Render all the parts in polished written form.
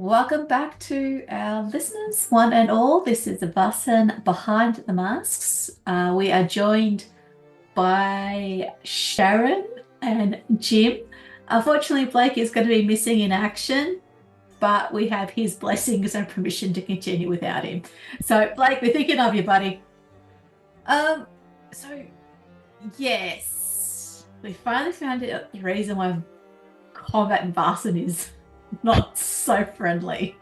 Welcome back to our listeners, one and all. This is the Vaesen Behind the Masks. We are joined by Sharon and Jim. Unfortunately, Blake is going to be missing in action, but we have his blessings and permission to continue without him. So, Blake, we're thinking of you, buddy. So yes, we finally found out the reason why combat in Vaesen is not so friendly.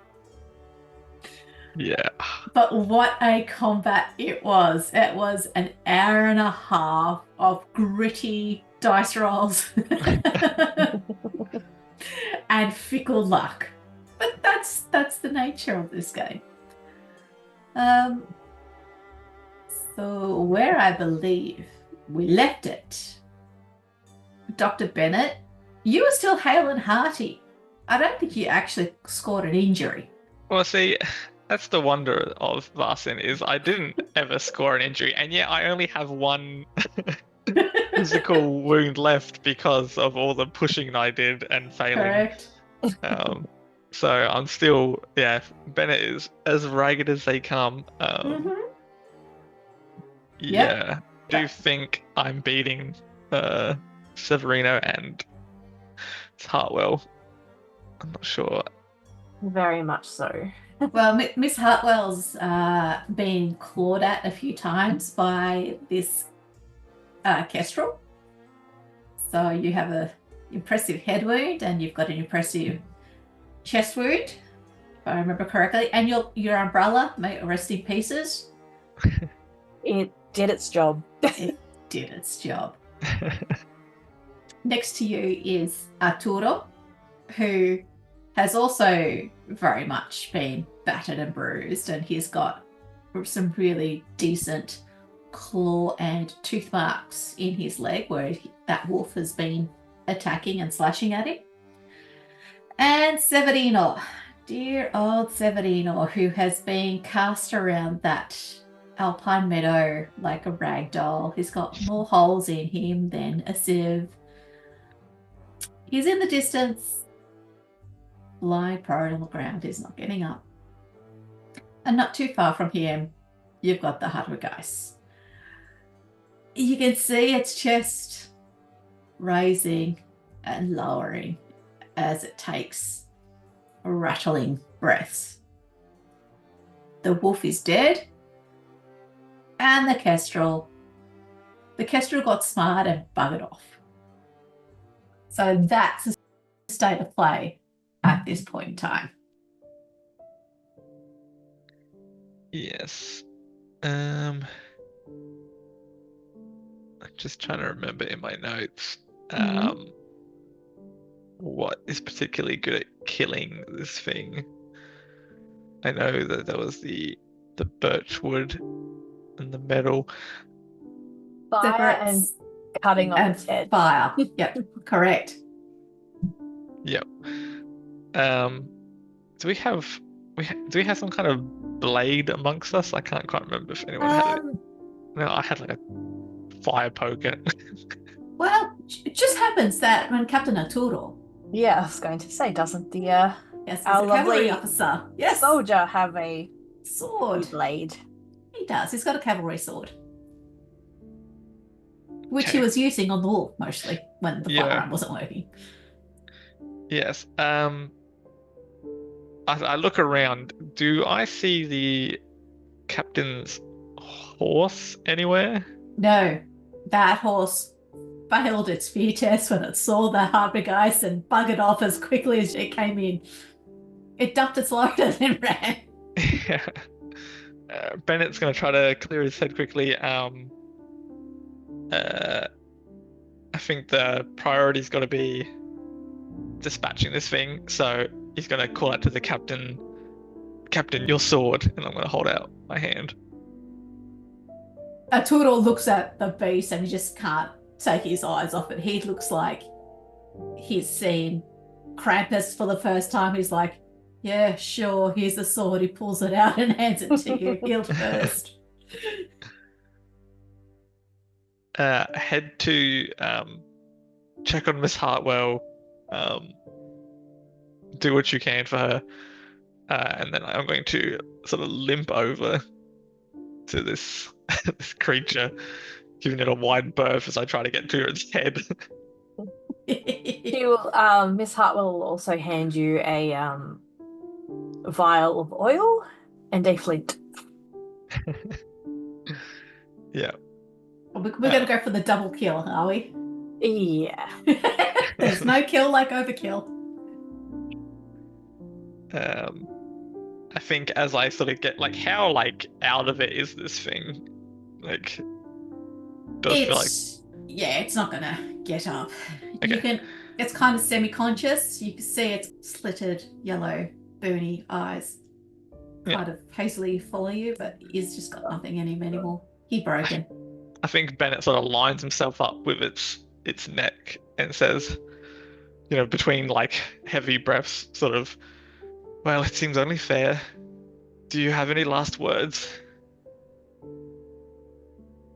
Yeah. But what a combat it was. It was an hour and a half of gritty dice rolls and fickle luck. But that's the nature of this game. Um, so where I believe we left it, Dr. Bennett, you were still hale and hearty. I don't think you actually scored an injury. Well, see, that's the wonder of Vaesen is I didn't ever score an injury, and yet I only have one physical wound left because of all the pushing I did and failing. Correct. So I'm still, Bennett is as ragged as they come. Yeah, do think I'm beating Severino and Hartwell. I'm not sure. Very much so. Well, Miss Hartwell's been clawed at a few times by this kestrel. So you have an impressive head wound and you've got an impressive chest wound, if I remember correctly. And your umbrella may rest in pieces. It did its job. It did its job. Next to you is Arturo, who has also very much been battered and bruised, and he's got some really decent claw and tooth marks in his leg where that wolf has been attacking and slashing at him. And Severino, dear old Severino, who has been cast around that alpine meadow like a rag doll. He's got more holes in him than a sieve. He's in the distance, lying prone on the ground. He's not getting up. And not too far from him, you've got the Huttergeist. You can see its chest raising and lowering as it takes rattling breaths. The wolf is dead, and the kestrel got smart and buggered off. So that's the state of play at this point in time. Yes. I'm just trying to remember in my notes what is particularly good at killing this thing. I know that there was the birchwood and the metal. Fire and cutting off its head. Fire. Yep, correct. Yep. Do we have some kind of blade amongst us? I can't quite remember if anyone had it. No, I had like a fire poker. Well, it just happens that when Captain Arturo, yeah, I was going to say, doesn't the yes, he's our a cavalry lovely officer, yes, soldier have a sword blade? He does. He's got a cavalry sword, which Okay. he was using on the wolf mostly when the firearm wasn't working. Yes. I look around. Do I see the captain's horse anywhere? No, that horse failed its fear test when it saw the Huttergeist and buggered off as quickly as it came in. It dumped its load and then ran. Yeah. Bennett's going to try to clear his head quickly. I think the priority's got to be dispatching this thing, so he's going to call out to the captain, "Captain, your sword," and I'm going to hold out my hand. Arturo looks at the beast and he just can't take his eyes off it. He looks like he's seen Krampus for the first time. He's like, yeah, sure, here's the sword. He pulls it out and hands it to you, hilt first. Head to check on Miss Hartwell. Do what you can for her. And then I'm going to sort of limp over to this creature, giving it a wide berth as I try to get to its head. She will, Miss Hart will also hand you a vial of oil and a flint. Yeah. We're going to go for the double kill, are we? Yeah. There's no kill like overkill. I think as I sort of get like, how like out of it is this thing? Like, does feel like it's not gonna get up. Okay. It's kind of semi-conscious. You can see its slitted yellow bony eyes kind of hazily follow you, but he's just got nothing in him anymore. He broken. I think Bennett sort of lines himself up with its neck and says, between like heavy breaths, sort of, well, it seems only fair. Do you have any last words?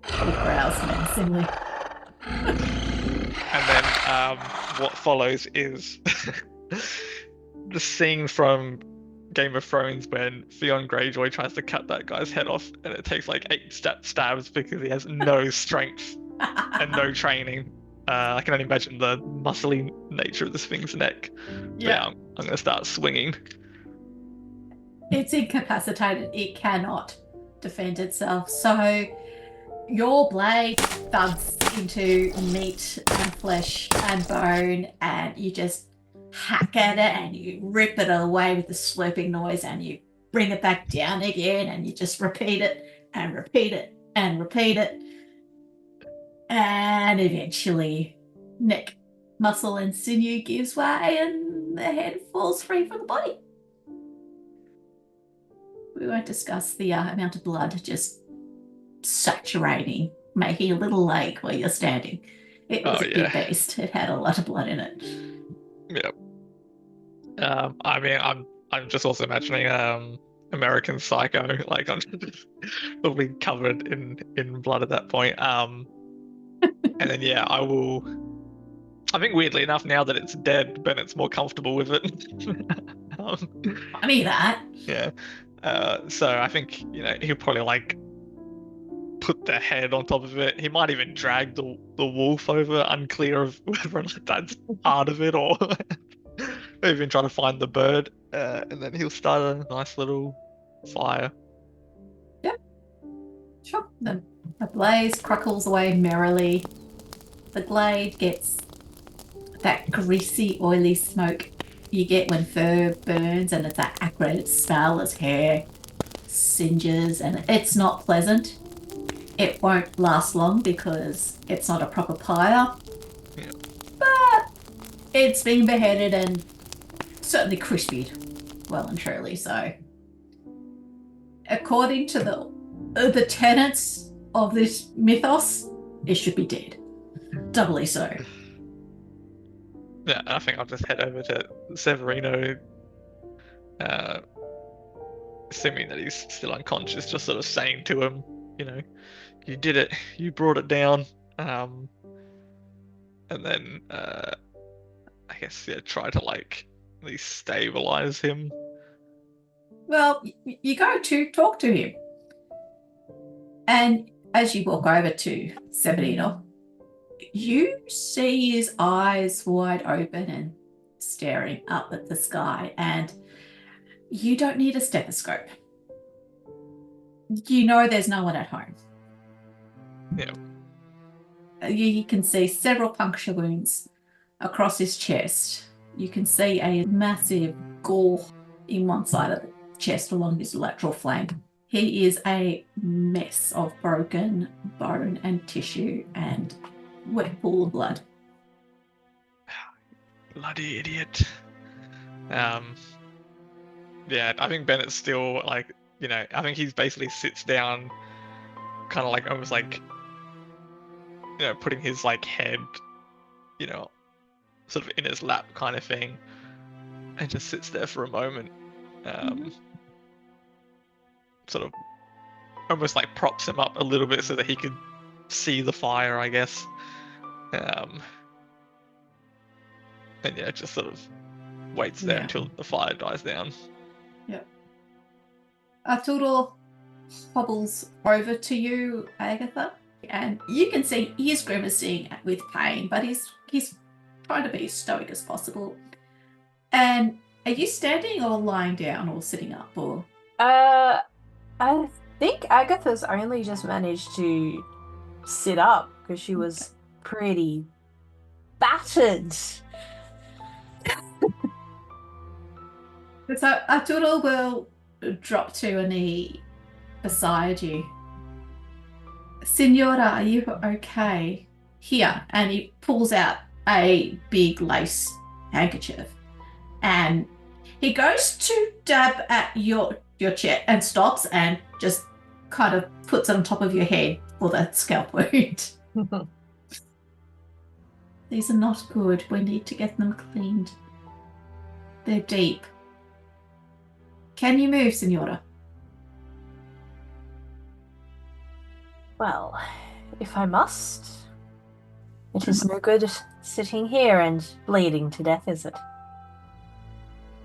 He growls menacingly. And then what follows is the scene from Game of Thrones when Theon Greyjoy tries to cut that guy's head off, and it takes like 8 stabs because he has no strength and no training. I can only imagine the muscly nature of this thing's neck. Yeah. I'm going to start swinging. It's incapacitated. It cannot defend itself. So your blade thuds into meat and flesh and bone, and you just hack at it and you rip it away with the slurping noise, and you bring it back down again, and you just repeat it and repeat it and repeat it. And eventually neck, muscle and sinew gives way and the head falls free from the body. We won't discuss the amount of blood just saturating, making a little lake where you're standing. It was a big beast. It had a lot of blood in it. Yep. I mean, I'm just also imagining American Psycho, like I'm just probably covered in blood at that point. And then I think weirdly enough, now that it's dead, Bennett's more comfortable with it. Funny that. Yeah. So I think he'll probably like put the head on top of it. He might even drag the wolf over, unclear of whether or not that's part of it, or even try to find the bird. And then he'll start a nice little fire. Yep. Sure. The blaze crackles away merrily. The glade gets that greasy, oily smoke you get when fur burns, and it's that acrid smell as hair singes, and it's not pleasant. It won't last long because it's not a proper pyre. Yeah. But it's been beheaded and certainly crispied well and truly. So according to the tenets of this mythos, it should be dead. Doubly so. Yeah, I think I'll just head over to Severino, assuming that he's still unconscious, just sort of saying to him, you did it, you brought it down. And then I guess try to like at least stabilize him. Well, you go to talk to him, and as you walk over to Severino, you see his eyes wide open and staring up at the sky, and you don't need a stethoscope. You know there's no one at home. Yeah. You can see several puncture wounds across his chest. You can see a massive gore in one side of the chest along his lateral flank. He is a mess of broken bone and tissue and wet pool of blood. Bloody idiot. Yeah, I think Bennett's still like, I think he basically sits down, kind of like almost like, putting his like head, sort of in his lap kind of thing, and just sits there for a moment, sort of almost like props him up a little bit so that he could see the fire, I guess. And just sort of waits there until the fire dies down. Yep. Arturo hobbles over to you, Agatha, and you can see he's grimacing with pain, but he's trying to be as stoic as possible. And are you standing or lying down or sitting up or? I think Agatha's only just managed to sit up because she was pretty battered. So Arturo will drop to a knee beside you. Signora, are you okay? Here, and he pulls out a big lace handkerchief, and he goes to dab at your chest and stops and just kind of puts it on top of your head for the scalp wound. These are not good. We need to get them cleaned. They're deep. Can you move, Signora? Well, if I must, it is no good sitting here and bleeding to death, is it?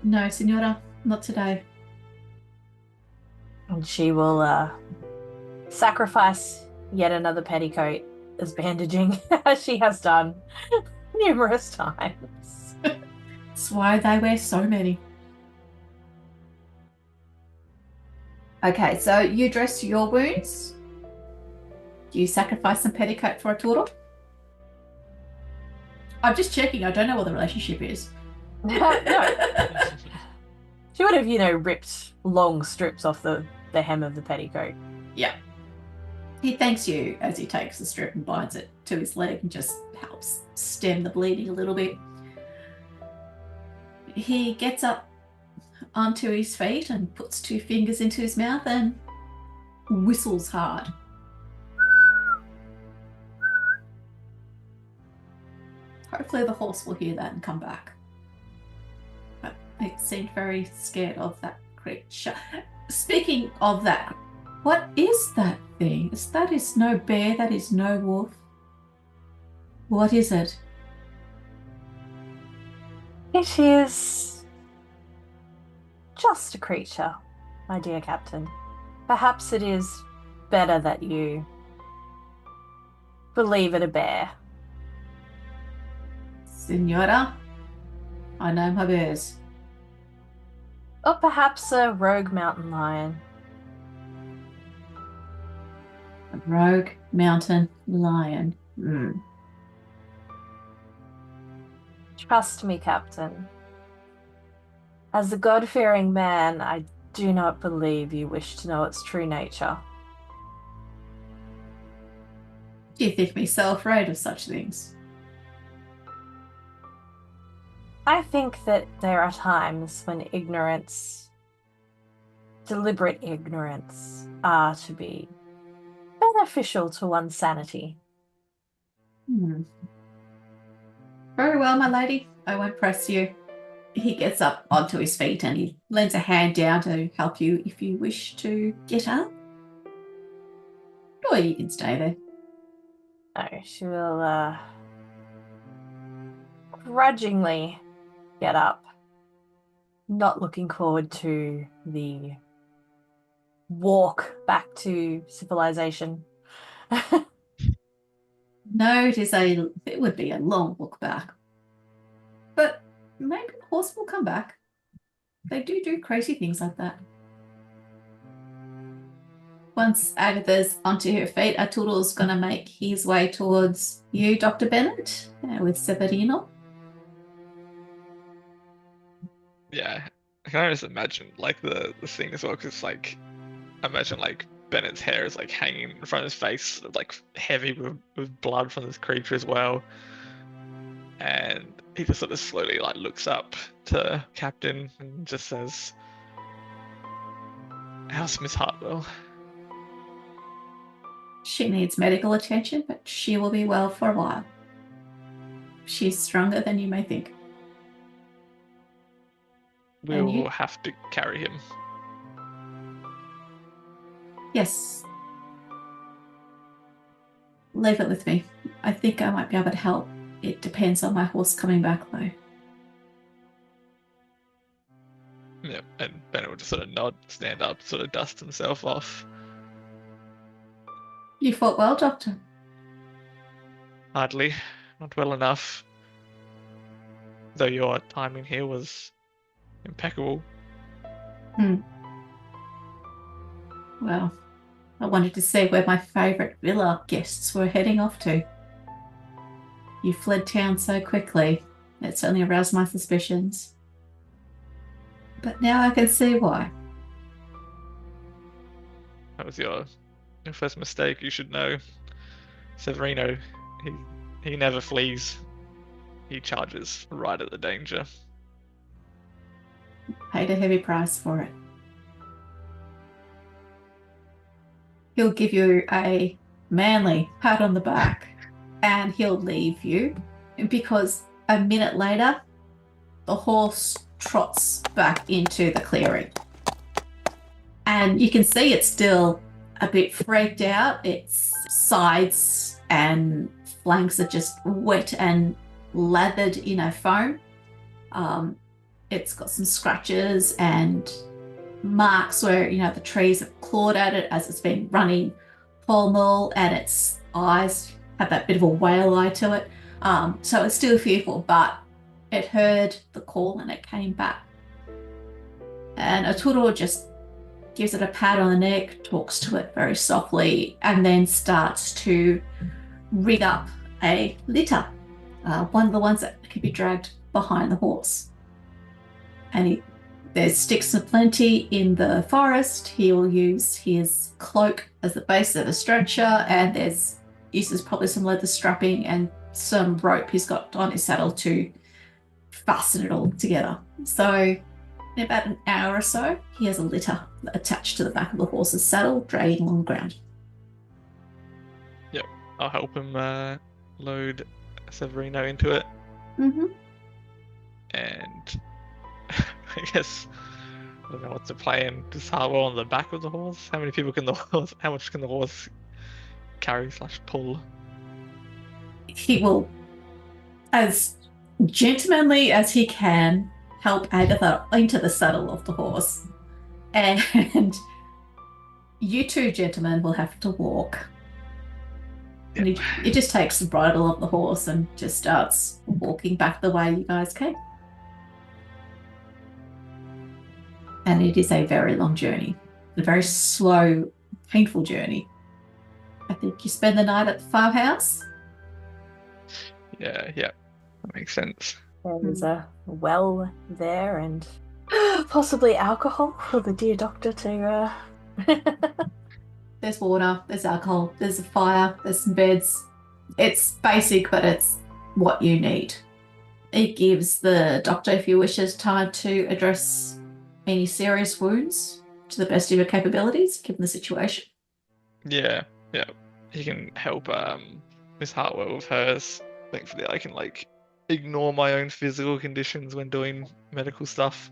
No, Signora, not today. And she will sacrifice yet another petticoat as bandaging, as she has done numerous times. That's why they wear so many. Okay, so you dress your wounds. Do you sacrifice some petticoat for a turtle? I'm just checking. I don't know what the relationship is. No. She would have, ripped long strips off the hem of the petticoat. Yeah. He thanks you as he takes the strip and binds it to his leg and just helps stem the bleeding a little bit. He gets up onto his feet and puts 2 fingers into his mouth and whistles hard. Hopefully the horse will hear that and come back. But it seemed very scared of that creature. Speaking of that, what is that thing? That is no bear, that is no wolf. What is it? It is just a creature, my dear Captain. Perhaps it is better that you believe it a bear. Signora, I know my bears. Or perhaps a rogue mountain lion. A rogue mountain lion. Trust me, Captain. As a God-fearing man, I do not believe you wish to know its true nature. Do you think me so afraid of such things? I think that there are times when deliberate ignorance, are to be beneficial to one's sanity. Very well, my lady. I won't press you. He gets up onto his feet and he lends a hand down to help you if you wish to get up. Or you can stay there. Oh, she will grudgingly get up, not looking forward to the walk back to civilization. No, it would be a long walk back. But maybe the horse will come back. They do crazy things like that. Once Agatha's onto her feet, Arturo's going to make his way towards you, Dr. Bennett, with Severino. Yeah, I can always imagine the thing as well, because imagine Bennett's hair is hanging in front of his face, heavy with blood from this creature as well, and he just sort of slowly looks up to Captain and just says, "How's Miss Hartwell?" She needs medical attention, but she will be well for a while. She's stronger than you may think. We will have to carry him. Yes. Leave it with me. I think I might be able to help. It depends on my horse coming back, though. Yeah, and Bennett will just sort of nod, stand up, sort of dust himself off. You fought well, Doctor. Hardly, not well enough. Though your timing here was impeccable. Well, I wanted to see where my favourite villa guests were heading off to. You fled town so quickly, it certainly aroused my suspicions. But now I can see why. That was your first mistake. You should know. Severino, he never flees. He charges right at the danger. Paid a heavy price for it. He'll give you a manly pat on the back and he'll leave you because a minute later, the horse trots back into the clearing. And you can see it's still a bit freaked out. Its sides and flanks are just wet and lathered in a foam. It's got some scratches and marks where, the trees have clawed at it as it's been running pell-mell, and its eyes have that bit of a whale eye to it. So it's still fearful, but it heard the call and it came back. And Arturo just gives it a pat on the neck, talks to it very softly, and then starts to rig up a litter, one of the ones that can be dragged behind the horse. And there's sticks aplenty in the forest. He'll use his cloak as the base of a stretcher, and uses probably some leather strapping and some rope he's got on his saddle to fasten it all together. So in about an hour or so, he has a litter attached to the back of the horse's saddle, dragging on the ground. Yep, I'll help him load Severino into it. Mm-hmm. And I guess I don't know what's the plan. Does Harwell on the back of the horse? How many people can the horse? How much can the horse carry/pull? He will, as gentlemanly as he can, help Agatha into the saddle of the horse, and you two gentlemen will have to walk. Yep. And he just takes the bridle of the horse and just starts walking back the way you guys came. And it is a very long journey, a very slow, painful journey. I think you spend the night at the farmhouse. Yeah, that makes sense. There's a well there and possibly alcohol for the dear doctor to... There's water, there's alcohol, there's a fire, there's some beds. It's basic, but it's what you need. It gives the doctor, if he wishes, time to address any serious wounds to the best of your capabilities, given the situation. Yeah. He can help Miss Hartwell with hers. Thankfully, I can ignore my own physical conditions when doing medical stuff.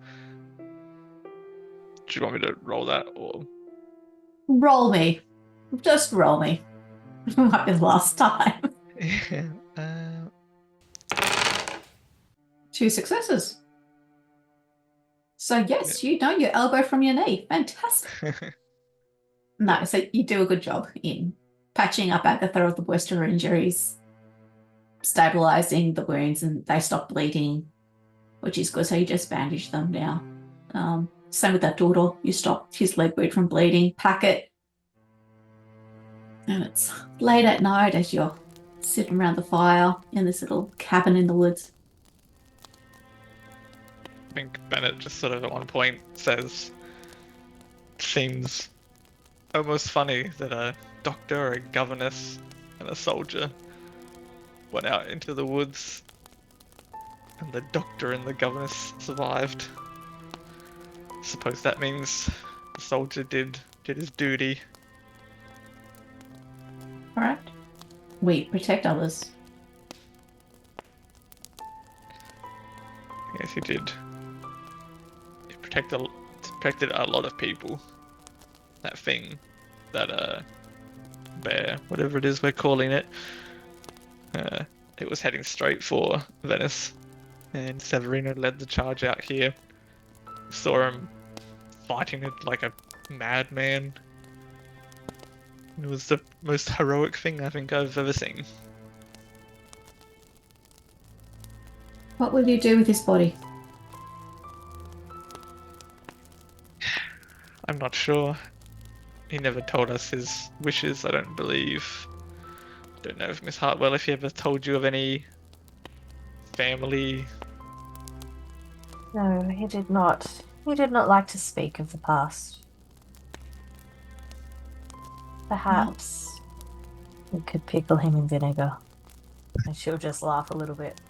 Do you want me to roll that or? Roll me. Just roll me. It might be the last time. Yeah. 2 successes. So yes, you know your elbow from your knee. Fantastic. No, so you do a good job in patching up Agatha of the worst of her injuries, stabilizing the wounds, and they stop bleeding, which is good. So you just bandage them now. Same with that daughter. You stop his leg wound from bleeding, pack it. And it's late at night as you're sitting around the fire in this little cabin in the woods. I think Bennett just sort of at one point says, seems almost funny that a doctor, a governess, and a soldier went out into the woods and the doctor and the governess survived. Suppose that means the soldier did his duty. All right. We protect others. Yes, he did. He protected a lot of people. That thing, that bear, whatever it is we're calling it, it was heading straight for Venice, and Severino led the charge out here. Saw him fighting it like a madman. It was the most heroic thing I think I've ever seen. What will you do with his body? I'm not sure. He never told us his wishes, I don't believe. I don't know if Miss Hartwell, if he ever told you of any family. No, he did not. He did not like to speak of the past. Perhaps we could pickle him in vinegar. And she'll just laugh a little bit.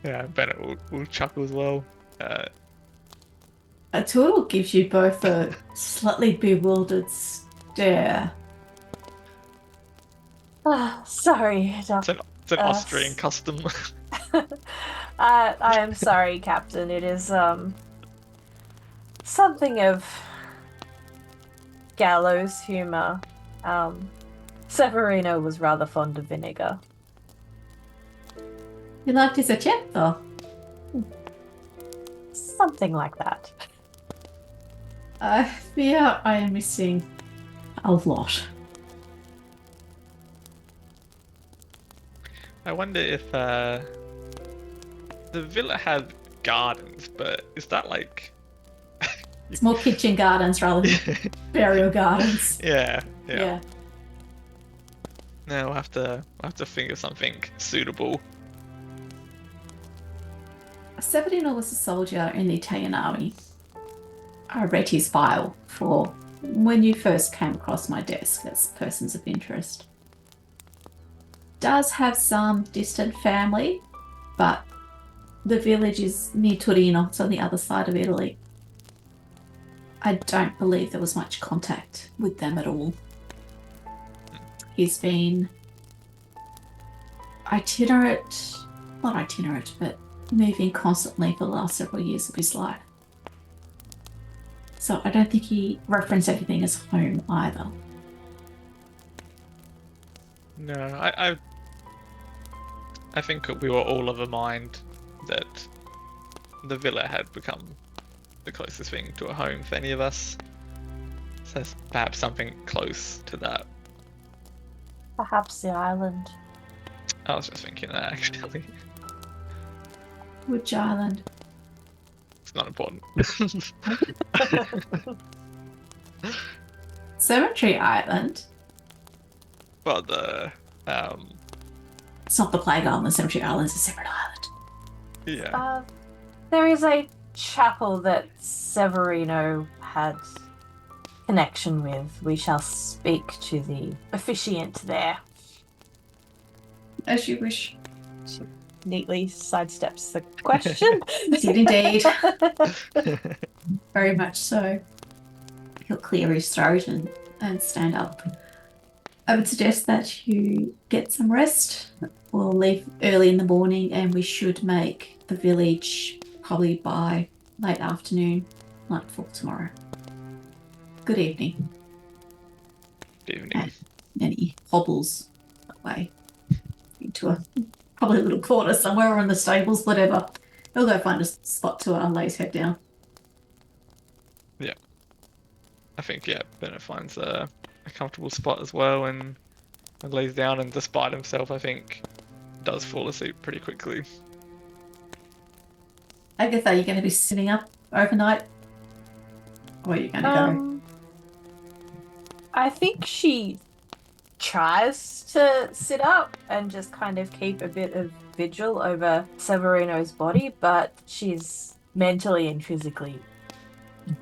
Yeah, Bennett will chuckle as well. Arturo gives you both a slightly bewildered stare. Sorry, Doctor. It's an Austrian custom. I am sorry, Captain. It is something of gallows humor. Severino was rather fond of vinegar. You liked his chef, though? Something like that. I fear I am missing a lot. I wonder if the villa had gardens, but is that like... It's more kitchen gardens rather than burial gardens. Yeah. Yeah. No, I'll have to think of something suitable. Severino was a soldier in the Italian army. I read his file for when you first came across my desk as persons of interest. Does have some distant family, but the village is near Torino, it's on the other side of Italy. I don't believe there was much contact with them at all. He's been not itinerant, but moving constantly for the last several years of his life. So I don't think he referenced everything as home either. No, I think we were all of a mind that the villa had become the closest thing to a home for any of us. So it's perhaps something close to that. Perhaps the island. I was just thinking that actually. Which island? It's not important. Cemetery Island? Well, the It's not the Plague Island, the Cemetery Island is a separate island. yeah. There is a chapel that Severino had connection with. We shall speak to the officiant there. As you wish. She neatly sidesteps the question. Did indeed. Very much so. He'll clear his throat and stand up. I would suggest that you get some rest. We'll leave early in the morning and we should make the village probably by late afternoon, nightfall tomorrow. Good evening. Good evening. And then he hobbles away into probably a little corner somewhere or in the stables, whatever. He'll go find a spot to lay his head down. Yeah. I think, Bennett finds a comfortable spot as well and lays down, and despite himself, I think does fall asleep pretty quickly. Agatha, are you going to be sitting up overnight? Or are you going to go? I think she tries to sit up and just kind of keep a bit of vigil over Severino's body, but she's mentally and physically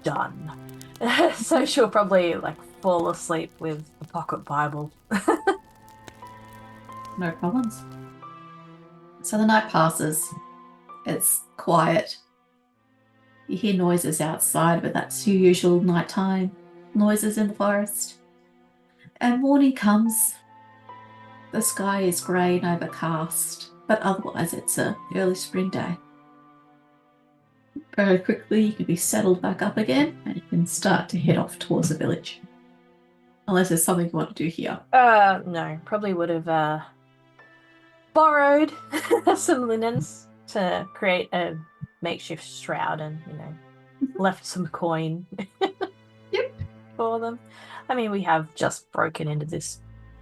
done. So she'll probably fall asleep with a pocket Bible. No problems. So the night passes. It's quiet. You hear noises outside, but that's your usual nighttime noises in the forest. And morning comes. The sky is grey and overcast, but otherwise it's an early spring day. Very quickly you can be settled back up again and you can start to head off towards the village. Unless there's something you want to do here. No, probably would have borrowed some linens to create a makeshift shroud and, left some coin. Yep. For them. I mean, we have just broken into this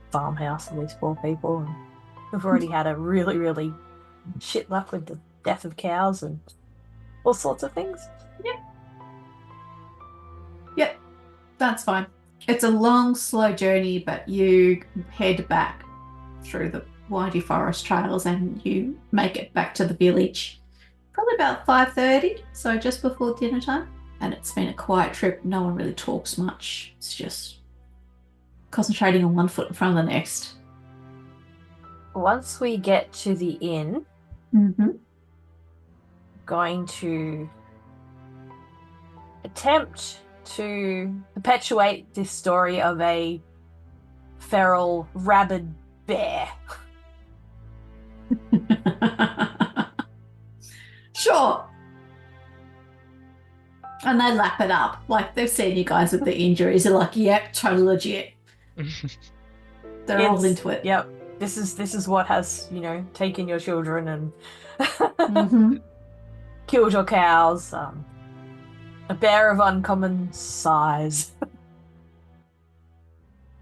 farmhouse of these poor people, and we've already had a really, really shit luck with the death of cows and all sorts of things. Yep, that's fine. It's a long, slow journey, but you head back through the windy forest trails and you make it back to the village. Probably about 5:30, so just before dinner time. And it's been a quiet trip. No one really talks much. It's just concentrating on one foot in front of the next. Once we get to the inn, going to attempt to perpetuate this story of a feral, rabid bear. Sure. And they lap it up. Like, they've seen you guys with the injuries. They're like, yep, totally legit. They're all into it. Yep. This is what has, taken your children and killed your cows. A bear of uncommon size.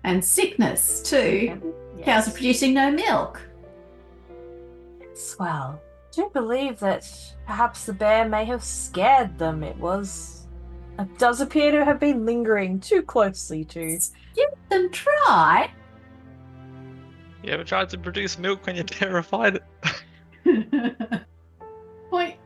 And sickness, too. Yes. Cows are producing no milk. Well, I do believe that perhaps the bear may have scared them. It does appear to have been lingering too closely to... Give them try. You ever tried to produce milk when you're terrified? Point.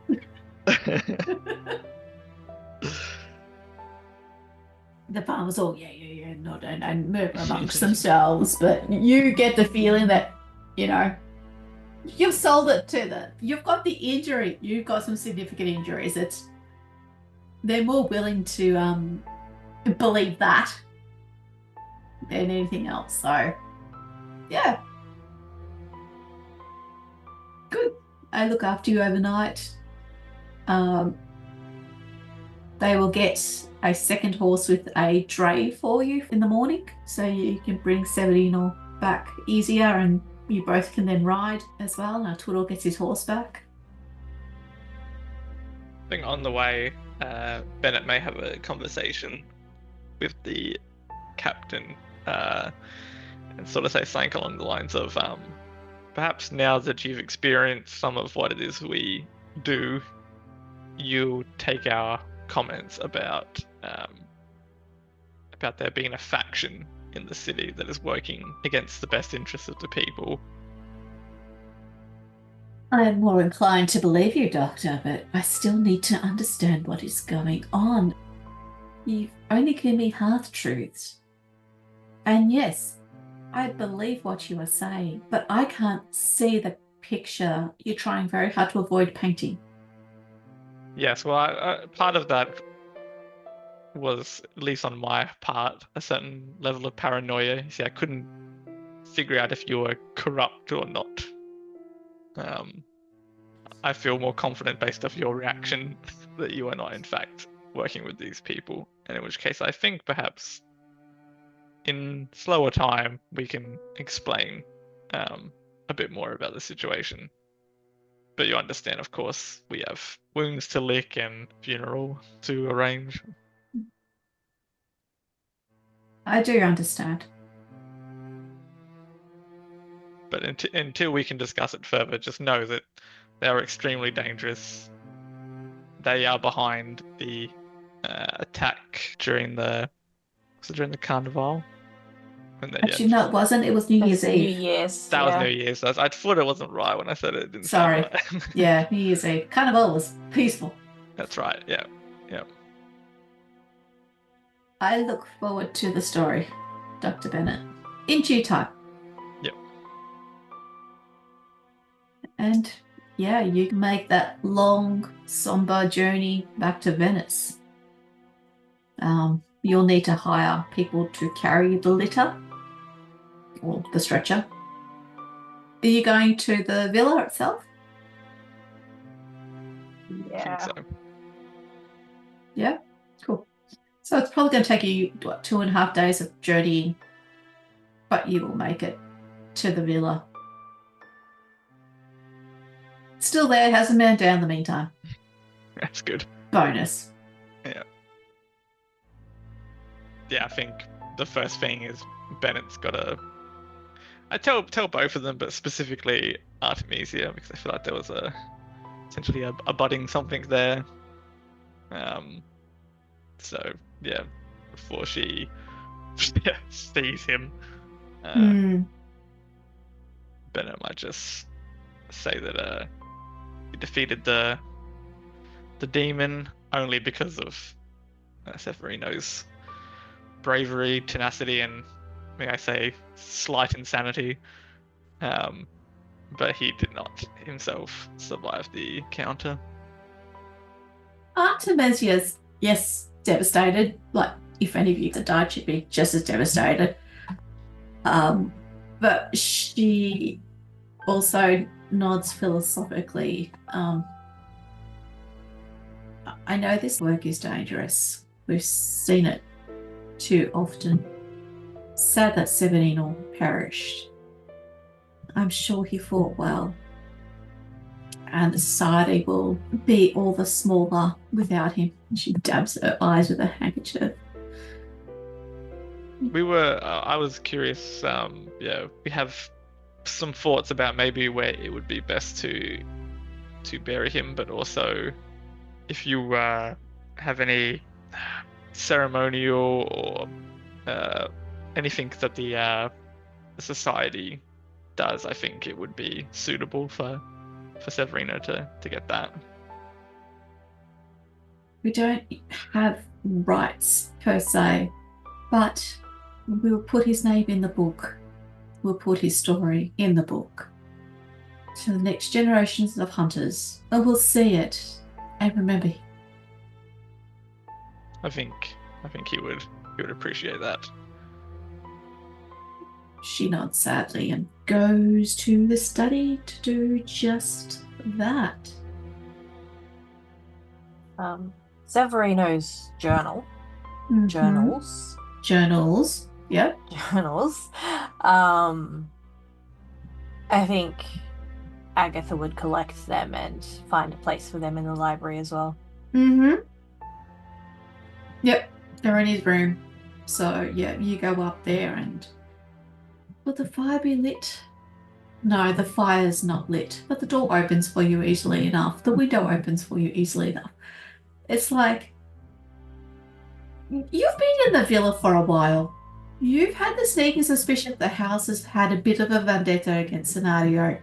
The farmers all, yeah, nod and murmur amongst themselves, but you get the feeling that, you've sold it to them. You've got the injury. You've got some significant injuries. They're more willing to believe that than anything else. So, yeah. Good. I look after you overnight. They will get a second horse with a dray for you in the morning, so you can bring Severino back easier, and you both can then ride as well. Now Turo gets his horse back. I think on the way, Bennett may have a conversation with the captain and sort of say something along the lines of, perhaps now that you've experienced some of what it is we do, you take our comments about there being a faction in the city that is working against the best interests of the people. I am more inclined to believe you, Doctor, but I still need to understand what is going on. You've only given me half-truths. And yes, I believe what you are saying, but I can't see the picture you're trying very hard to avoid painting. Yes, well, part of that was, at least on my part, a certain level of paranoia. You see, I couldn't figure out if you were corrupt or not. I feel more confident based off your reaction that you are not, in fact, working with these people. And in which case, I think perhaps in slower time we can explain a bit more about the situation. But you understand, of course, we have wounds to lick and funeral to arrange. I do understand. But until we can discuss it further, just know that they are extremely dangerous. They are behind the attack during the carnival. Actually, no, it wasn't. It was New Year's Eve. New Year's. That was New Year's. I thought it wasn't right when I said it. It didn't Sorry. sound right. Yeah, New Year's Eve. Carnival was peaceful. That's right. Yeah. I look forward to the story, Dr. Bennett. In due time. Yep. And yeah, you can make that long, somber journey back to Venice. You'll need to hire people to carry the litter or the stretcher. Are you going to the villa itself? Yeah. I think so. Yeah, cool. So it's probably going to take you, 2.5 days of journeying, but you will make it to the villa. Still there, hasn't been down in the meantime. That's good. Bonus. Yeah, I think the first thing is Bennett's got to. I tell both of them, but specifically Artemisia because I feel like there was essentially a budding something there. So yeah, before she sees him, Bennett might just say that he defeated the demon only because of Severino's bravery, tenacity, and may I say slight insanity. But he did not himself survive the encounter. Artemisia's, yes, devastated. Like, if any of you had died, she'd be just as devastated. But she also nods philosophically. I know this work is dangerous. We've seen it too often. Sad that Severino perished. I'm sure he fought well. And the society will be all the smaller without him. She dabs her eyes with a handkerchief. I was curious, we have some thoughts about maybe where it would be best to bury him, but also if you have any ceremonial or anything that the society does, I think it would be suitable for Severino to get that. We don't have rights per se, but we'll put his name in the book. We'll put his story in the book. So the next generations of hunters will see it and remember. I think he would appreciate that. She nods sadly and goes to the study to do just that. Severino's journal. Mm-hmm. Journals. Yep. Journals. I think Agatha would collect them and find a place for them in the library as well. Mm-hmm. Yep, they're in his room. So, yeah, you go up there and... Will the fire be lit? No, the fire's not lit, but the door opens for you easily enough. The window opens for you easily enough. It's like... You've been in the villa for a while. You've had the sneaking suspicion that the house has had a bit of a vendetta against Scenario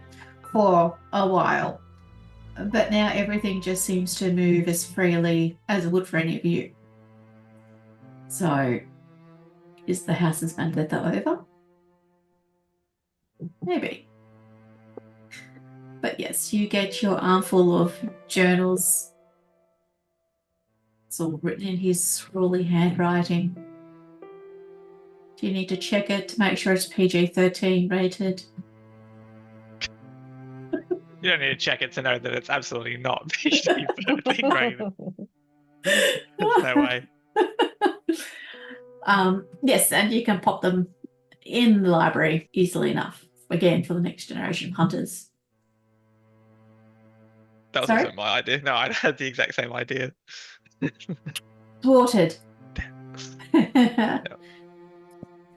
for a while. But now everything just seems to move as freely as it would for any of you. So, is the house's vendetta over? Maybe. But yes, you get your armful of journals. It's all written in his scrawly handwriting. Do you need to check it to make sure it's PG-13 rated? You don't need to check it to know that it's absolutely not PG-13 rated. There's no way. Yes, and you can pop them in the library easily enough. Again, for the next generation of hunters. That was also my idea. No, I had the exact same idea. Thwarted.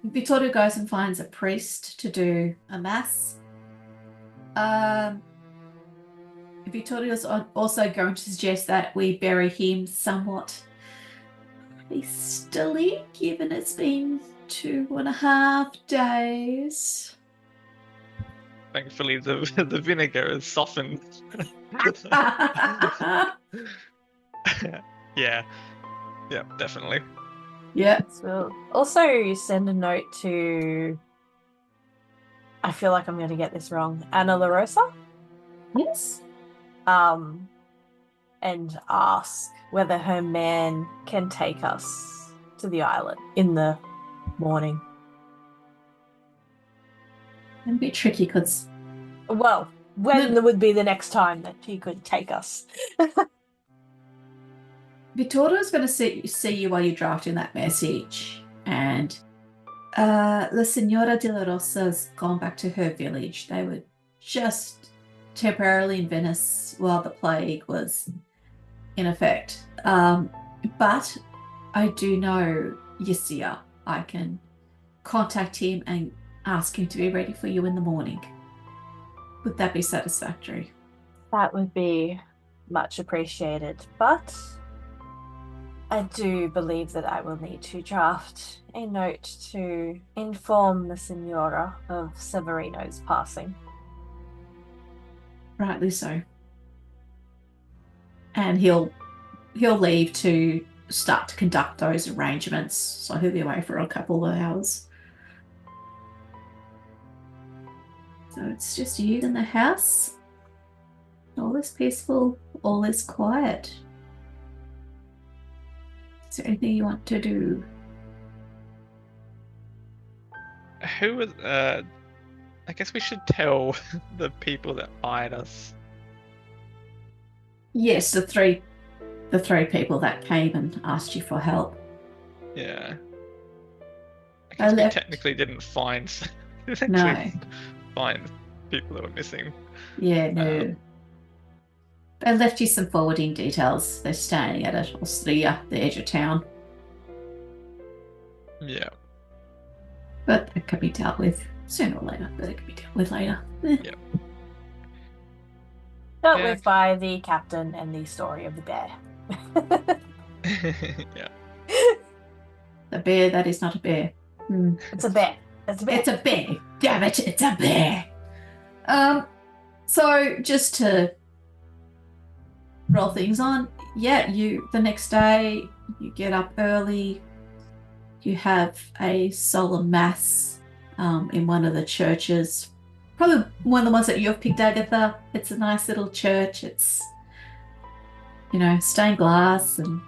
Vittorio goes and finds a priest to do a mass. Vittorio's also going to suggest that we bury him somewhat hastily, given it's been 2.5 days. Thankfully, the vinegar has softened. Yeah, definitely. Yeah. So also send a note to, I feel like I'm going to get this wrong, Ana La Rosa? Yes. And ask whether her man can take us to the island in the morning. It'd be tricky because... Well, when would be the next time that he could take us? Vittorio's going to see you while you're drafting that message. And La Signora de la Rosa's gone back to her village. They were just temporarily in Venice while the plague was in effect. But I do know Yasir. I can contact him and ask him to be ready for you in the morning. Would that be satisfactory? That would be much appreciated, but I do believe that I will need to draft a note to inform the Signora of Severino's passing. Rightly so. And he'll leave to start to conduct those arrangements. So he'll be away for a couple of hours. So it's just you in the house. All is peaceful, all is quiet. Is there anything you want to do? Who was? I guess we should tell the people that hired us. Yes, the three people that came and asked you for help. Yeah. I guess we left- technically didn't find. No. Find people that were missing. Yeah, no. I left you some forwarding details. They're standing at a osteria, the edge of town. Yeah. But it could be dealt with sooner or later. But it could be dealt with later. Yep. Dealt Yeah. with by the captain and the story of the bear. Yeah. A bear that is not a bear. It's a bear. It's a bear. It's a bear. Damn it, it's a bear. So just to roll things on, yeah, the next day you get up early, you have a solemn mass in one of the churches, probably one of the ones that you've picked, Agatha. It's a nice little church. It's, stained glass and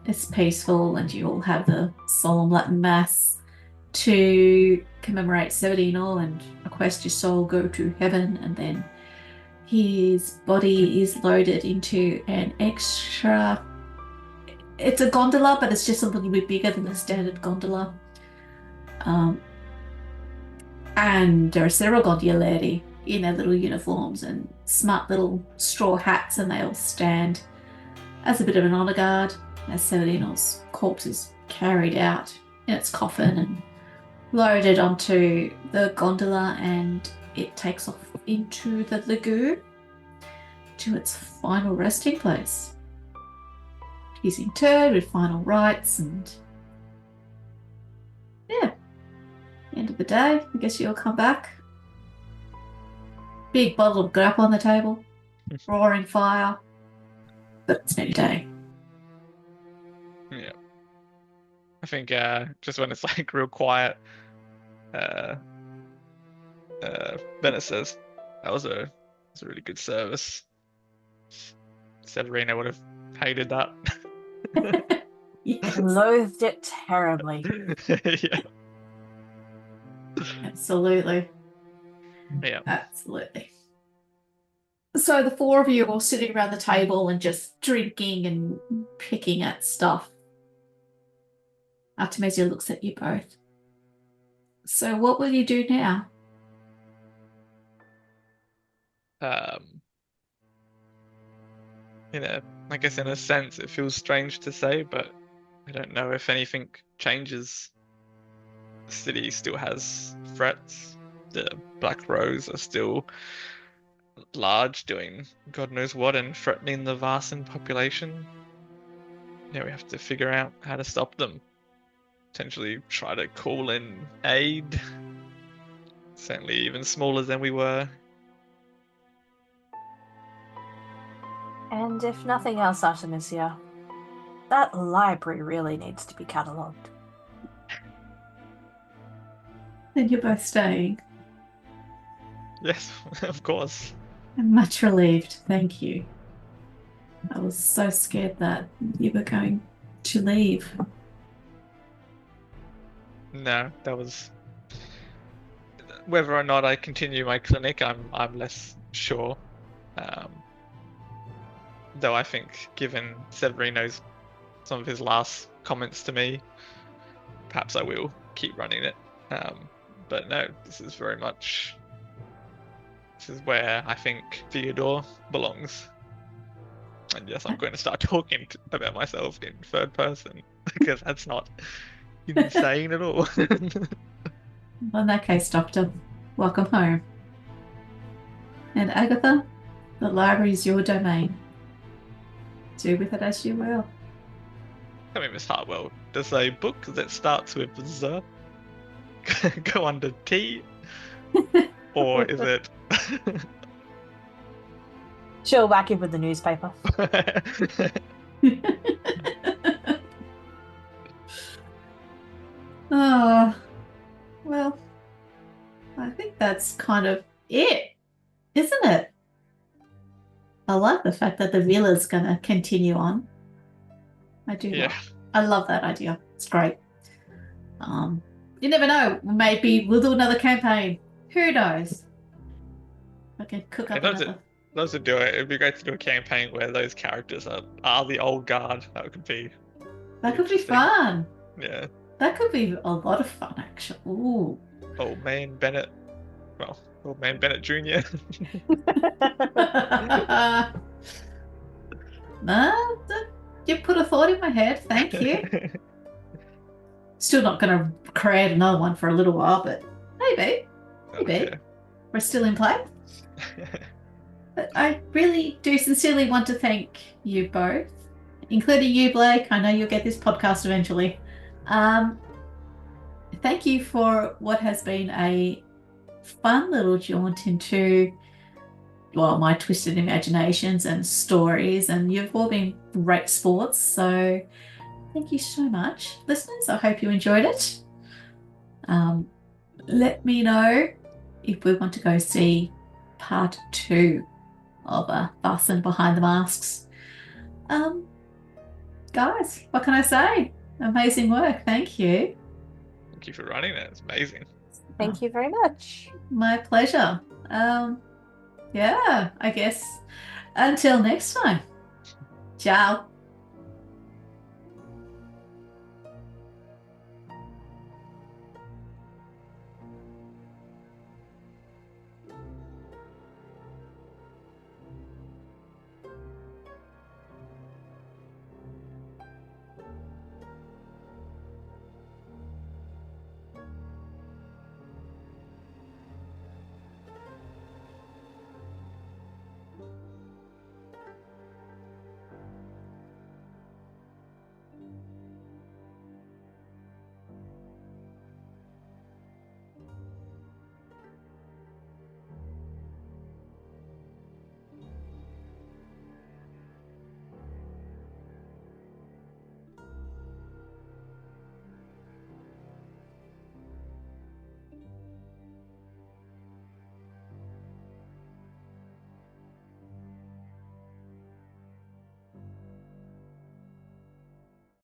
it's peaceful, and you all have the solemn Latin mass to commemorate Severino and request your soul go to heaven, and then his body is loaded into an extra, it's a gondola, but it's just a little bit bigger than the standard gondola. And there are several gondolieri in their little uniforms and smart little straw hats, and they all stand as a bit of an honor guard as Severino's corpse is carried out in its coffin and loaded onto the gondola, and it takes off into the lagoon to its final resting place. He's interred with final rites, and end of the day, I guess you'll come back. Big bottle of grap on the table, roaring fire, but it's nearly day. Yeah. I think just when it's like real quiet, Venice says that was a really good service. Severino would have hated that. Yes. Loathed it terribly. Yeah. Absolutely. Yeah. Absolutely. So the four of you are all sitting around the table and just drinking and picking at stuff. Artemisia looks at you both. So what will you do now? I guess in a sense it feels strange to say, but I don't know if anything changes. The city still has threats. The Black Rose are still large, doing God knows what and threatening the Vaesen population. Yeah, we have to figure out how to stop them. Potentially try to call in aid. Certainly even smaller than we were. And if nothing else, Artemisia, that library really needs to be catalogued. Then you're both staying. Yes, of course. I'm much relieved. Thank you. I was so scared that you were going to leave. No, that was whether or not I continue my clinic. I'm less sure. Though I think, given Severino's some of his last comments to me, perhaps I will keep running it. But no, this is very much. This is where I think Theodore belongs. And yes, I'm going to start talking about myself in third person because that's not insane at all. Well, in that case, Doctor, welcome home. And Agatha, the library is your domain. Do with it as you will. I mean, Miss Hartwell, does a book that starts with Z go under T? Or is it... She'll whack it with the newspaper. Oh, well, I think that's kind of it, isn't it? I like the fact that the villa's going to continue on. I do. Yeah. I love that idea. It's great. You never know. Maybe we'll do another campaign. Who knows? I can cook up another. Those that do it, it'd be great to do a campaign where those characters are the old guard. That could be fun. Yeah. That could be a lot of fun, actually. Ooh. Old man Bennett. Well, old man Bennett Jr. No, you put a thought in my head. Thank you. Still not going to create another one for a little while, but maybe. Yeah. We're still in play. But I really do sincerely want to thank you both, including you, Blake. I know you'll get this podcast eventually. Thank you for what has been a fun little jaunt into, well, my twisted imaginations and stories, and you've all been great sports, so thank you so much. Listeners, I hope you enjoyed it. Let me know if we want to go see part 2 of Vaesen Behind the Masks. Guys, what can I say? Amazing work. Thank you. Thank you for running it. It's amazing. Thank you very much. My pleasure. Yeah, I guess until next time. Ciao.